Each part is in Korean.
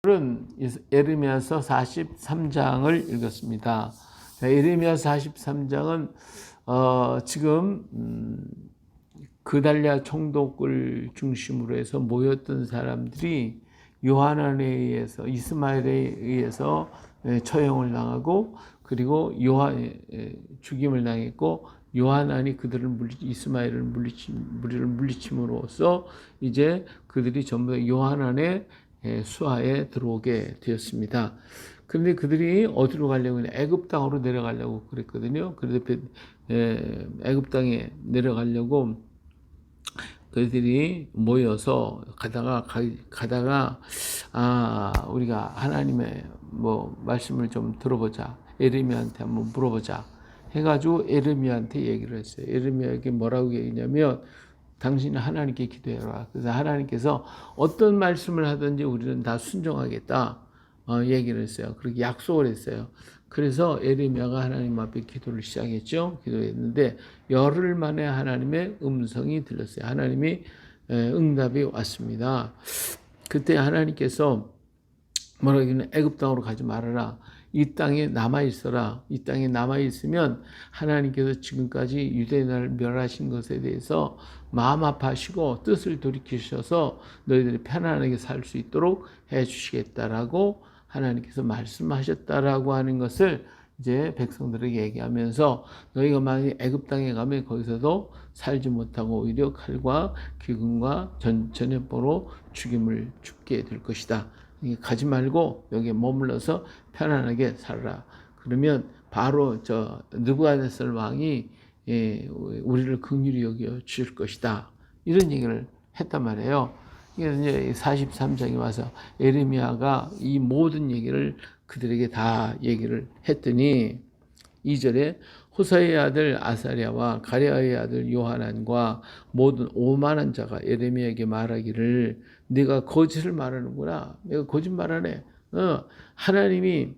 오늘은 예레미야서 43장을 읽었습니다. 예레미야서 43장은 지금 그달랴 총독을 중심으로 해서 모였던 사람들이 요하난에 의해서 이스마엘에 의해서 처형을 당하고 그리고 죽임을 당했고 요하난이 이스마엘을 물리침으로써 이제 그들이 전부 요하난의 수하에 들어오게 되었습니다. 그런데 그들이 어디로 가려고 했냐? 애굽 땅으로 내려가려고 그랬거든요. 그래서 애굽 땅에 내려가려고 그들이 모여서 가다가 우리가 하나님의 말씀을 좀 들어보자. 예레미야한테 한번 물어보자. 해가지고 예레미야한테 얘기를 했어요. 예레미야에게 뭐라고 얘기냐면 당신은 하나님께 기도해라. 그래서 하나님께서 어떤 말씀을 하든지 우리는 다 순종하겠다 얘기를 했어요. 그렇게 약속을 했어요. 그래서 예레미야가 하나님 앞에 기도를 시작했죠. 기도했는데 열흘 만에 하나님의 음성이 들렸어요. 하나님이 응답이 왔습니다. 그때 하나님께서 뭐라고 했냐면 애굽 땅으로 가지 말아라. 이 땅에 남아있어라. 이 땅에 남아있으면 하나님께서 지금까지 유대 나라를 멸하신 것에 대해서 마음 아파하시고 뜻을 돌이키셔서 너희들이 편안하게 살 수 있도록 해주시겠다라고 하나님께서 말씀하셨다라고 하는 것을 이제 백성들에게 얘기하면서 너희가 만약 애굽 땅에 가면 거기서도 살지 못하고 오히려 칼과 기근과 전염병으로 죽게 될 것이다. 가지 말고 여기에 머물러서 편안하게 살아라. 그러면 바로 느부갓네살 왕이 우리를 긍휼히 여겨 주실 것이다. 이런 얘기를 했단 말이에요. 이제 43장에 와서 예레미야가 이 모든 얘기를 그들에게 다 얘기를 했더니 2절에 호사의 아들 아사랴와 가랴의 아들 요하난과 모든 오만한 자가 예레미야에게 말하기를 네가 거짓을 말하는구나. 내가 거짓말하네. 하나님이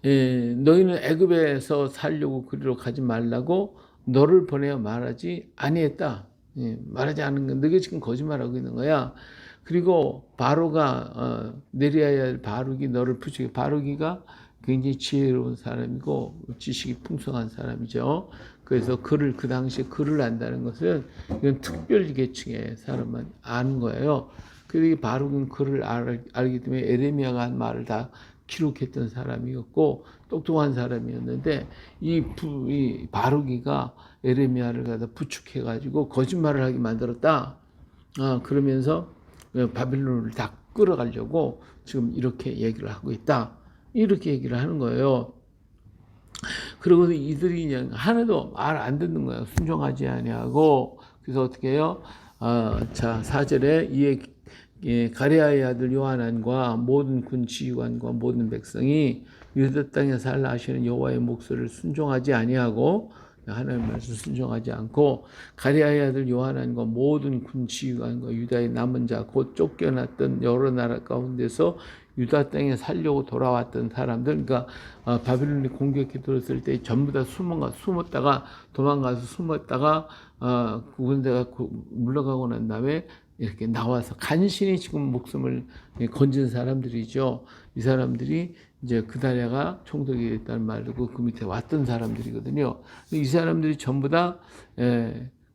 너희는 애굽에서 살려고 그리로 가지 말라고 너를 보내어 말하지 아니했다. 말하지 않은 건 너가 지금 거짓말하고 있는 거야. 그리고 바로가 네리야의 아들 바룩이 너를 부추겨. 바룩이가 굉장히 지혜로운 사람이고 지식이 풍성한 사람이죠. 그래서 그 당시에 글을 안다는 것은 이건 특별 계층의 사람만 아는 거예요. 그리고 바룩은 글을 알기 때문에 예레미야가 한 말을 다 기록했던 사람이었고 똑똑한 사람이었는데 이 바룩이가 예레미야를 갖다 부축해가지고 거짓말을 하게 만들었다. 그러면서 바빌론을 다 끌어가려고 지금 이렇게 얘기를 하고 있다. 이렇게 얘기를 하는 거예요. 그리고 이들이 그냥 하나도 말 안 듣는 거예요. 순종하지 아니하고. 그래서 어떻게 해요? 4절에 이에 가랴의 아들 요하난과 모든 군 지휘관과 모든 백성이 유다 땅에 살라 하시는 여호와의 목소리를 순종하지 아니하고 하나님의 말씀 순종하지 않고 가랴의 아들 요하난과 모든 군 지휘관과 유다의 남은 자 곧 쫓겨났던 여러 나라 가운데서 유다 땅에 살려고 돌아왔던 사람들, 그러니까 바빌론이 공격해 들었을 때 전부 다 숨었다가 도망가서 숨었다가 군대가 물러가고 난 다음에 이렇게 나와서 간신히 지금 목숨을 건진 사람들이죠. 이 사람들이 이제 그달랴가 총독이 됐다는 말 듣고 그 밑에 왔던 사람들이거든요. 이 사람들이 전부 다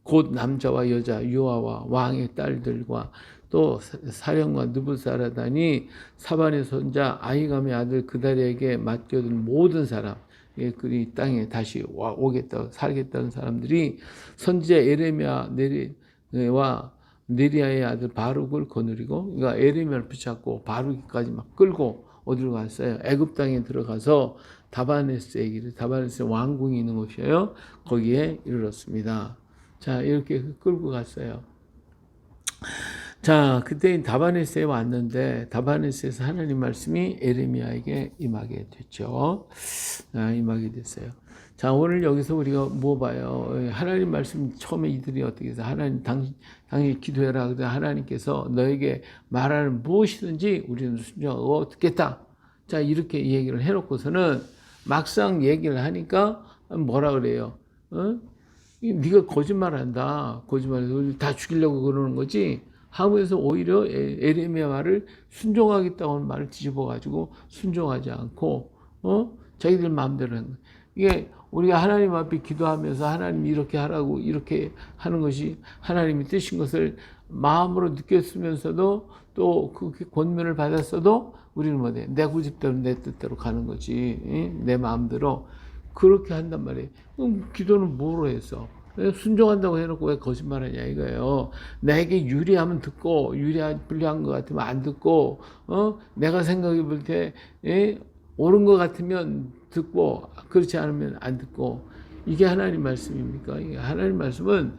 곧 남자와 여자 유아와 왕의 딸들과 또 사령관 느부사라단이 사반의 손자 아히감의 아들 그달랴에게 맡겨둔 모든 사람, 그 땅에 다시 오겠다 살겠다는 사람들이 선지자 예레미야와 네리야의 아들 바룩을 거느리고, 그러니까 예레미야를 붙잡고 바룩까지 막 끌고 어디로 갔어요? 애굽 땅에 들어가서 다바네스에 다바네스 왕궁이 있는 곳이에요. 거기에 이르렀습니다. 자, 이렇게 끌고 갔어요. 자, 그때 다바네스에 왔는데 다바네스에서 하나님 말씀이 예레미야에게 임하게 됐죠. 임하게 됐어요. 자, 오늘 여기서 우리가 뭐 봐요? 하나님 말씀 처음에 이들이 어떻게 해서 하나님 당신 기도해라. 그래서 하나님께서 너에게 말하는 무엇이든지 우리는 순종하고 듣겠다. 자, 이렇게 얘기를 해놓고서는 막상 얘기를 하니까 뭐라 그래요? 네가 거짓말한다. 거짓말해서 우리 다 죽이려고 그러는 거지. 하면서 오히려 에레미야 말을 순종하겠다고 하는 말을 뒤집어 가지고 순종하지 않고 자기들 마음대로 하는 거예요. 이게 우리가 하나님 앞에 기도하면서 하나님이 이렇게 하라고 이렇게 하는 것이 하나님이 뜻인 것을 마음으로 느꼈으면서도 또 그 권면을 받았어도 우리는 뭐래? 내 고집대로 내 뜻대로 가는 거지. 내 마음대로 그렇게 한단 말이에요. 그럼 기도는 뭐로 해서? 순종한다고 해놓고 왜 거짓말하냐 이거예요. 나에게 유리하면 듣고 불리한 것 같으면 안 듣고 내가 생각해 볼 때 옳은 것 같으면 듣고 그렇지 않으면 안 듣고 이게 하나님 말씀입니까? 이게 하나님 말씀은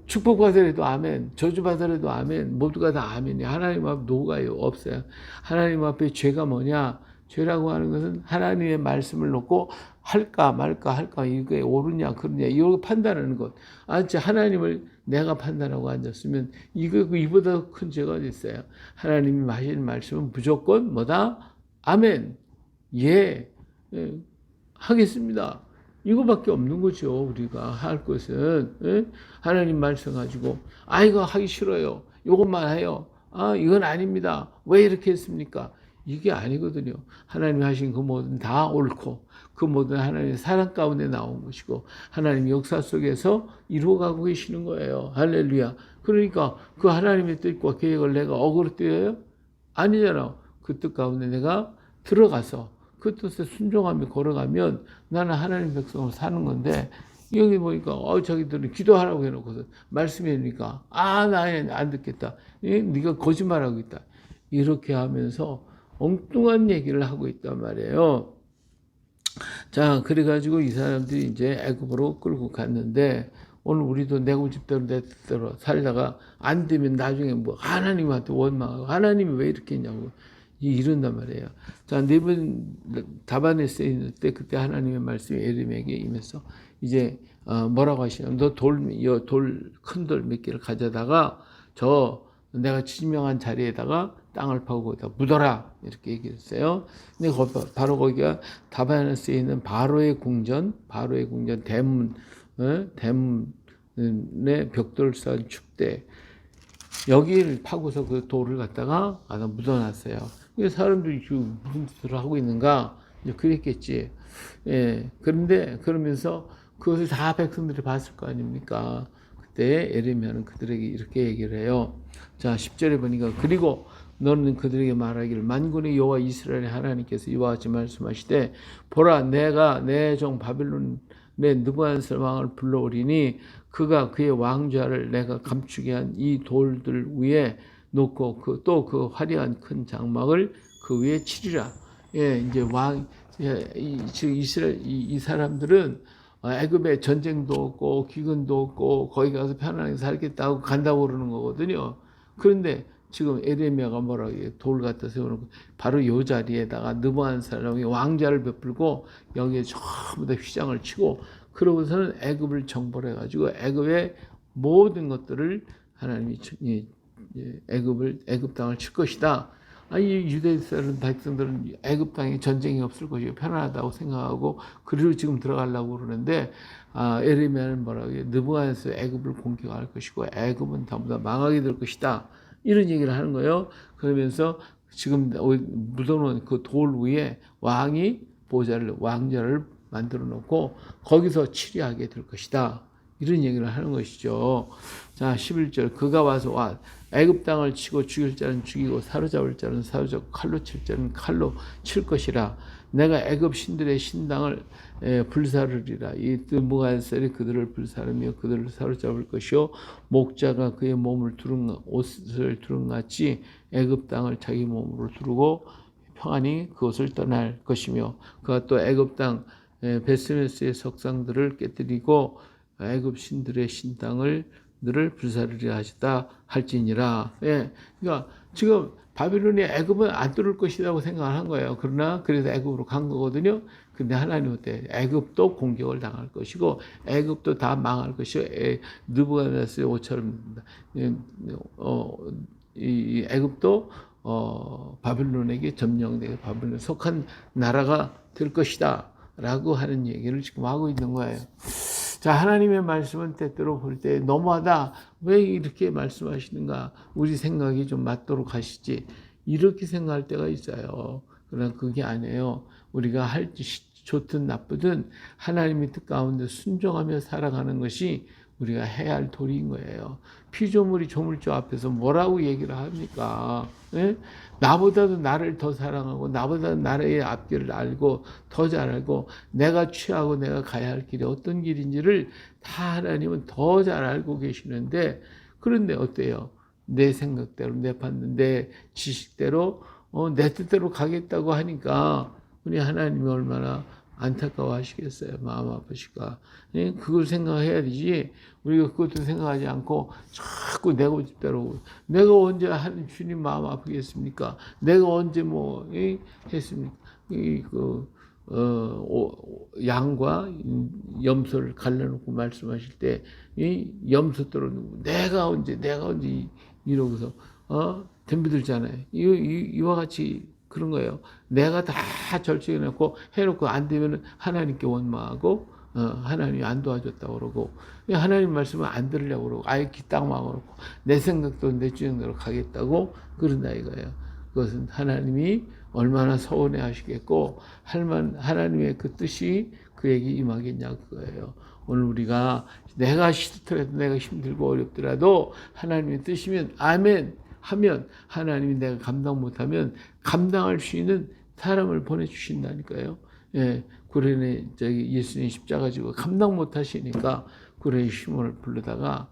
축복받으래도 아멘, 저주받으래도 아멘, 모두가 다 아멘이. 하나님 앞에 노가요 없어요. 하나님 앞에 죄가 뭐냐? 죄라고 하는 것은 하나님의 말씀을 놓고 할까 말까 이게 옳으냐 그러냐 이걸 판단하는 것. 진짜 하나님을 내가 판단하고 앉았으면 이보다 큰 죄가 어디 있어요? 하나님이 하시는 말씀은 무조건 뭐다? 아멘. 예, 하겠습니다. 이거밖에 없는 거죠. 우리가 할 것은 하나님 말씀 가지고 이거 하기 싫어요. 이것만 해요. 이건 아닙니다. 왜 이렇게 했습니까? 이게 아니거든요. 하나님이 하신 그 모든 다 옳고 그 모든 하나님의 사랑 가운데 나온 것이고 하나님 역사 속에서 이루어가고 계시는 거예요. 할렐루야. 그러니까 그 하나님의 뜻과 계획을 내가 억으로 뛰어요? 아니잖아. 그 뜻 가운데 내가 들어가서 그 뜻에 순종하며 걸어가면 나는 하나님 백성으로 사는 건데 여기 보니까 자기들은 기도하라고 해놓고서 말씀이니까 나 안 듣겠다. 네가 거짓말하고 있다. 이렇게 하면서 엉뚱한 얘기를 하고 있단 말이에요. 자, 그래가지고 이 사람들이 이제 애굽으로 끌고 갔는데 오늘 우리도 내 고집대로 내 뜻대로 살다가 안 되면 나중에 뭐 하나님한테 원망하고 하나님이 왜 이렇게 했냐고 이런단 말이에요. 자, 네번 다반에 쓰일 때 그때 하나님의 말씀이 에레미야에게 임해서 이제 뭐라고 하시냐면 너 큰 돌 몇 개를 가져다가 내가 지명한 자리에다가 땅을 파고 거기다 묻어라 이렇게 얘기했어요. 근데 바로 거기가 다반에 쓰여 있는 바로의 궁전 대문의 벽돌 쌓은 축대 여기를 파고서 그 돌을 갖다가 묻어놨어요. 사람들이 무슨 짓을 하고 있는가 이제 그랬겠지. 그런데 그러면서 그것을 다 백성들이 봤을 거 아닙니까? 그때 에레미야는 그들에게 이렇게 얘기를 해요. 자, 10절에 보니까 그리고 너는 그들에게 말하기를 만군의 여호와 이스라엘의 하나님께서 이와 같이 말씀하시되 보라 내가 내 종 바빌론의 느부갓네살 왕을 불러오리니 그가 그의 왕좌를 내가 감추게 한 이 돌들 위에 놓고 또 그 화려한 큰 장막을 그 위에 치리라. 이제 지금 이스라엘 이 사람들은 애굽에 전쟁도 없고 기근도 없고 거기 가서 편안하게 살겠다고 간다고 그러는 거거든요. 그런데 지금 에레미야가 뭐라고 해요? 돌 갖다 세워놓고 바로 이 자리에다가 느부갓네살 왕이 왕좌를 베풀고 여기에 전부 다 휘장을 치고 그러고서는 애굽을 정벌해 가지고 애굽의 모든 것들을 하나님이 애굽 땅을 칠 것이다. 이 유대 사람 백성들은 애굽 땅에 전쟁이 없을 것이고 편안하다고 생각하고 그리로 지금 들어가려고 그러는데 에레미야는 뭐라고 해요? 느부갓네살 애굽을 공격할 것이고 애굽은 전부 다 망하게 될 것이다. 이런 얘기를 하는 거예요. 그러면서 지금 묻어놓은 그 돌 위에 왕좌를 만들어 놓고 거기서 치리하게 될 것이다. 이런 얘기를 하는 것이죠. 자, 11절 그가 와서 애굽 땅을 치고 죽일 자는 죽이고 사로잡을 자는 사로잡고 칼로 칠 자는 칼로 칠 것이라. 내가 애굽 신들의 신당을 불사르리라. 이 느부갓네살이 그들을 불사르며 그들을 사로잡을 것이요 목자가 그의 옷을 두른같이 애굽 땅을 자기 몸으로 두르고 평안히 그것을 떠날 것이며 그가 또 애굽 땅 베스메스의 석상들을 깨뜨리고 애굽 신들의 신당을 너를 불사르리라 하시다 할지니라. 그러니까 지금 바빌론이 애굽은 안 뚫을 것이라고 생각을 한 거예요. 그러나 그래서 애굽으로 간 거거든요. 근데 하나님 어때? 애굽도 공격을 당할 것이고 애굽도 다 망할 것이고 느부갓네살 옷처럼 이 애굽도 바빌론에게 점령되게 바빌론에 속한 나라가 될 것이다 라고 하는 얘기를 지금 하고 있는 거예요. 자, 하나님의 말씀은 때때로 볼 때 너무하다. 왜 이렇게 말씀하시는가? 우리 생각이 좀 맞도록 하시지. 이렇게 생각할 때가 있어요. 그러나 그게 아니에요. 우리가 할 좋든 나쁘든 하나님의 뜻 가운데 순종하며 살아가는 것이 우리가 해야 할 도리인 거예요. 피조물이 조물주 앞에서 뭐라고 얘기를 합니까? 예? 나보다도 나를 더 사랑하고 나보다도 나의 앞길을 알고 더 잘 알고 내가 취하고 내가 가야 할 길이 어떤 길인지를 다 하나님은 더 잘 알고 계시는데, 그런데 어때요? 내 생각대로 내 판단 내 지식대로 내 뜻대로 가겠다고 하니까 우리 하나님이 얼마나 안타까워 하시겠어요. 마음 아프실까. 그걸 생각해야 되지. 우리가 그것도 생각하지 않고 자꾸 내 고집대로 내가 언제 하는 주님 마음 아프겠습니까? 내가 언제 했습니까? 양과 염소를 갈라놓고 말씀하실 때 이 염소대로 내가 언제 이러고서 덤비들잖아요. 이와 같이 그런 거예요. 내가 다 결정해놓고 해놓고 안 되면 하나님께 원망하고 하나님이 안 도와줬다고 그러고 하나님 말씀을 안 들으려고 그러고 아예 귀딱 막아놓고 내 생각도 내 주장대로 가겠다고 그런다 이거예요. 그것은 하나님이 얼마나 서운해 하시겠고 하나님의 그 뜻이 그에게 임하겠냐 그거예요. 오늘 우리가 내가 싫더라도 내가 힘들고 어렵더라도 하나님의 뜻이면 아멘 하면 하나님이 내가 감당 못하면 감당할 수 있는 사람을 보내주신다니까요. 예, 구레네 예수님 십자가 지고 감당 못하시니까 구레네 시몬을 불러다가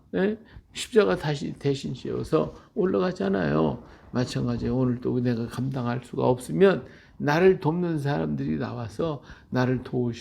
십자가 다시 대신 지어서 올라가잖아요. 마찬가지예요. 오늘 또 내가 감당할 수가 없으면 나를 돕는 사람들이 나와서 나를 도울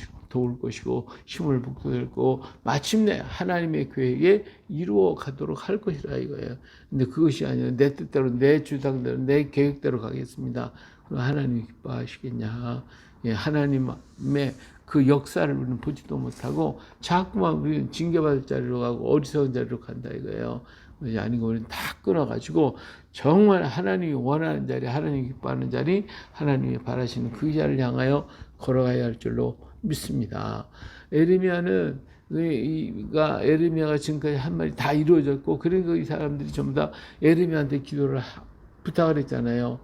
것이고 힘을 북돋고 마침내 하나님의 계획에 이루어 가도록 할 것이라 이거예요. 근데 그것이 아니라 내 뜻대로 내 주장대로 내 계획대로 가겠습니다. 그럼 하나님이 기뻐하시겠냐. 예, 하나님의 그 역사를 우리는 보지도 못하고 자꾸만 우리는 징계받을 자리로 가고 어리석은 자리로 간다 이거예요. 아니고 우리는 다 끊어가지고 정말 하나님이 원하는 자리, 하나님이 기뻐하는 자리, 하나님이 바라시는 그 자리를 향하여 걸어가야 할 줄로 믿습니다. 에레미야가 지금까지 한 말이 다 이루어졌고, 그러니까 이 사람들이 전부 다 에레미야한테 기도를 부탁을 했잖아요.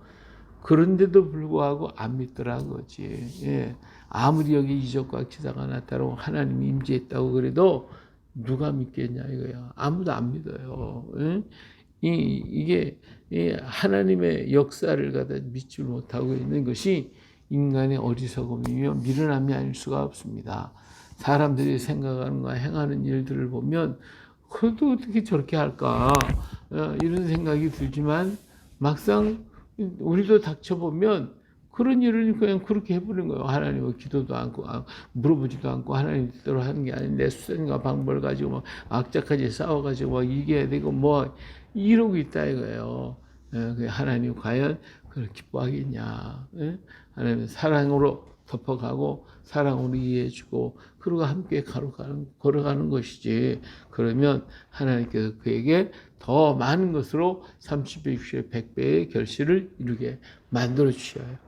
그런데도 불구하고 안 믿더라 그거지. 예. 아무리 여기 이적과 기사가 나타나고 하나님이 임재했다고 그래도 누가 믿겠냐 이거야. 아무도 안 믿어요. 예? 이게 하나님의 역사를 갖다 믿지 못하고 있는 것이 인간의 어리석음이며 미련함이 아닐 수가 없습니다. 사람들이 생각하는가 행하는 일들을 보면 그래도 어떻게 저렇게 할까 이런 생각이 들지만 막상 우리도 닥쳐보면 그런 일을 그냥 그렇게 해버리는 거예요. 하나님은 기도도 않고 물어보지도 않고 하나님 뜻대로 하는 게 아닌데 수단과 방법을 가지고 막 악착같이 싸워가지고 막 이겨야 되고 이러고 있다 이거예요. 하나님 과연 그걸 기뻐하겠냐. 하나님은 사랑으로 덮어가고 사랑으로 이해해주고 그러고 함께 걸어가는 것이지. 그러면 하나님께서 그에게 더 많은 것으로 30배, 60배, 100배의 결실을 이루게 만들어 주셔요.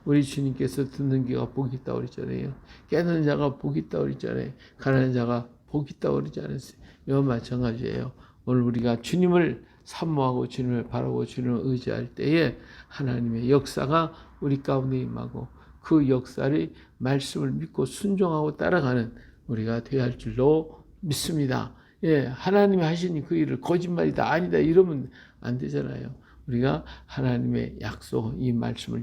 우리 주님께서 듣는 귀가 복이 있다고 그랬잖아요. 깨는 자가 복이 있다고 그랬잖아요. 가난한 자가 복이 있다고 그러지 않았어요. 이와 마찬가지예요. 오늘 우리가 주님을 사모하고 주님을 바라고 주님을 의지할 때에 하나님의 역사가 우리 가운데 임하고 그 역사를 말씀을 믿고 순종하고 따라가는 우리가 되어야 할 줄로 믿습니다. 예, 하나님이 하시니 그 일을 거짓말이다 아니다 이러면 안 되잖아요. 우리가 하나님의 약속 이 말씀을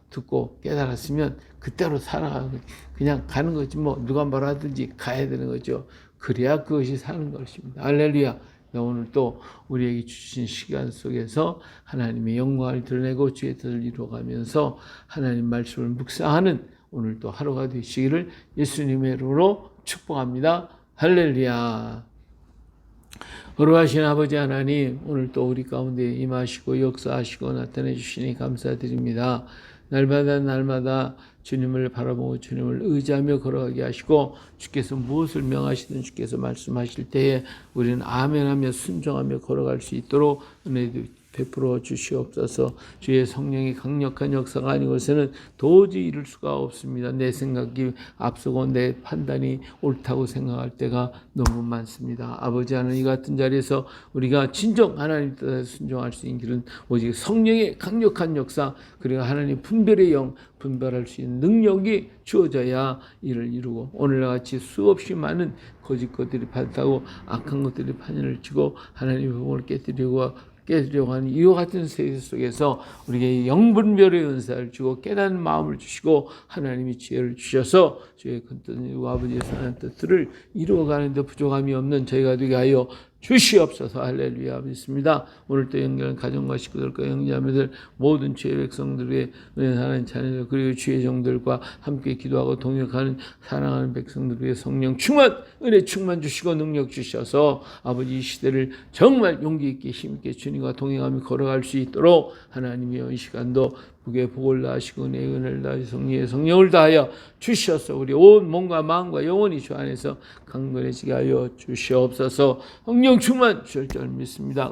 듣고 깨달았으면 그때로 살아가는 그냥 가는 거지 누가 뭐라든지 가야 되는 거죠. 그래야 그것이 사는 것입니다. 할렐루야. 오늘 또 우리에게 주신 시간 속에서 하나님의 영광을 드러내고 주의 뜻을 이루어가면서 하나님 말씀을 묵상하는 오늘 또 하루가 되시기를 예수님의 이름으로 축복합니다. 할렐루야. 거룩하신 아버지 하나님, 오늘 또 우리 가운데 임하시고 역사하시고 나타내 주시니 감사드립니다. 날마다 주님을 바라보고 주님을 의지하며 걸어가게 하시고 주께서 무엇을 명하시든 주께서 말씀하실 때에 우리는 아멘하며 순종하며 걸어갈 수 있도록 은혜 베풀어 주시옵소서. 주의 성령의 강력한 역사가 아니고서는 도저히 이룰 수가 없습니다. 내 생각이 앞서고 내 판단이 옳다고 생각할 때가 너무 많습니다. 아버지 하나님, 이 같은 자리에서 우리가 진정 하나님 뜻에 순종할 수 있는 길은 오직 성령의 강력한 역사, 그리고 하나님 분별의 영, 분별할 수 있는 능력이 주어져야 이를 이루고, 오늘과 같이 수없이 많은 거짓 것들이 발달하고 악한 것들이 판을 치고 하나님의 복을 깨뜨리려고 하는 이와 같은 세계 속에서 우리에게 영분별의 은사를 주고 깨닫는 마음을 주시고 하나님이 지혜를 주셔서 주의 큰 뜻과 아버지의 선한 뜻들을 이루어가는 데 부족함이 없는 저희가 되게 하여 주시옵소서. 할렐루야. 믿습니다. 오늘 또 연결한 가정과 식구들과 형제자매들 모든 주의 백성들의 하나님 자녀들 그리고 주의 종들과 함께 기도하고 동역하는 사랑하는 백성들 위해 성령 충만, 은혜 충만 주시고 능력 주셔서 아버지 이 시대를 정말 용기 있게 힘 있게 주님과 동행하며 걸어갈 수 있도록 하나님이여 이 시간도 북의 복을 다하시고 은혜를 다하시고 성령을 다하여 주셔서 우리 온 몸과 마음과 영혼이 주 안에서 강건해지게 하여 주시옵소서. 성령 충만 주실 줄 믿습니다.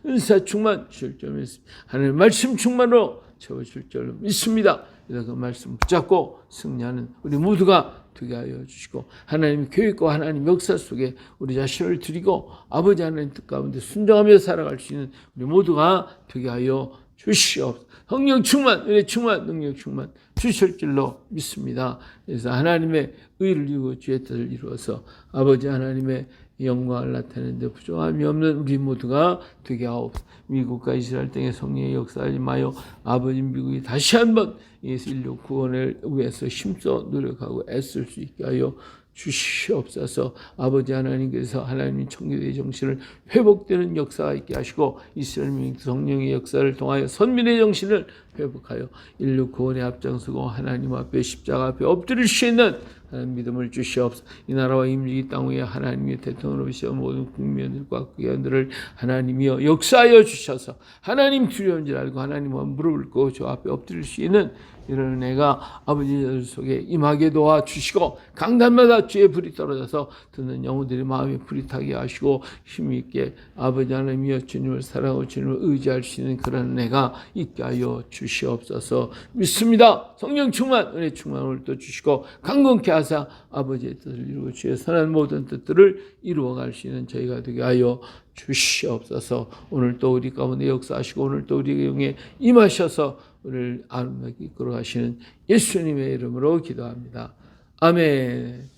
은사 충만 주실 줄 믿습니다. 하나님 말씀 충만으로 채워줄 줄 믿습니다. 그래서 그 말씀 붙잡고 승리하는 우리 모두가 되게 하여 주시고 하나님 교육과 하나님 역사 속에 우리 자신을 드리고 아버지 하나님 뜻 가운데 순종하며 살아갈 수 있는 우리 모두가 되게 하여 주시옵소서. 성령 충만, 은혜 충만, 능력 충만 주실 줄로 믿습니다. 그래서 하나님의 의를 이루고 주의 뜻을 이루어서 아버지 하나님의 영광을 나타내는데 부족함이 없는 우리 모두가 되게 하옵소서. 미국과 이스라엘 땅의 성령의 역사를 임하여 아버지 미국이 다시 한번 인류 구원을 위해서 힘써 노력하고 애쓸 수 있게 하여 주시옵소서. 아버지 하나님께서 하나님의 청교도의 정신을 회복되는 역사가 있게 하시고 이스라엘 민족 성령의 역사를 통하여 선민의 정신을 회복하여 인류 구원에 앞장서고 하나님 앞에 십자가 앞에 엎드릴 수 있는 믿음을 주시옵소서. 이 나라와 임직이 땅 위에 하나님의 대통령으로 시험 모든 국민들과 국회의원들을 하나님이여 역사하여 주셔서 하나님 두려운 줄 알고 하나님과 무릎을 꿇고 저 앞에 엎드릴 수 있는 이런 은혜가 아버지 속에 임하게 도와주시고 강단마다 주의 불이 떨어져서 듣는 영혼들의 마음에 불이 타게 하시고 힘있게 아버지 하나님이여 주님을 사랑하고 주님을 의지할 수 있는 그런 은혜가 있게 하여 주시옵소서. 믿습니다. 성령 충만, 은혜 충만을 또 주시고 강건케 하사 아버지의 뜻을 이루고 주의 선한 모든 뜻들을 이루어갈 수 있는 저희가 되게 하여 주시옵소서. 오늘 또 우리 가운데 역사하시고 오늘 또 우리 영에 임하셔서 우리를 아름답게 이끌어 가시는 예수님의 이름으로 기도합니다. 아멘.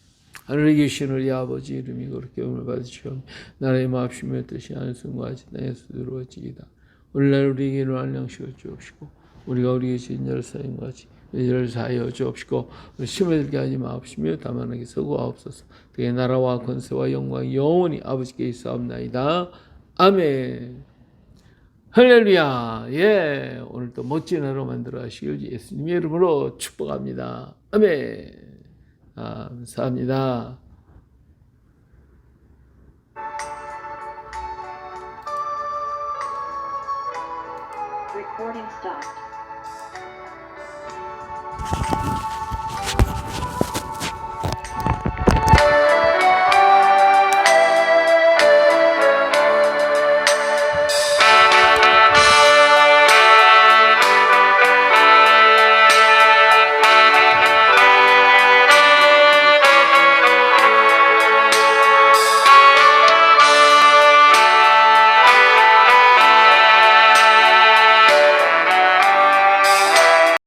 하늘에 계신 우리 아버지 이름이 그렇게 오늘 받으시오. 나라의 마음심의 뜻이 하늘 성과 같이 땅에서 이루어지이다. 오늘날 우리에게 일용할 양식을 주옵시고 우리가 우리에게 지은 자를 사함과 같이 우리를 사하여 주옵시고 시험에 들게 하지 마옵시며 다만 하게 서구하옵소서. 그의 나라와 권세와 영광이 영원히 아버지께 있사옵나이다. 아멘. 할렐루야. 예, 오늘 또 멋진 하루 만들어 하시길 예수님의 이름으로 축복합니다. 아멘. 감사합니다. Recording stopped.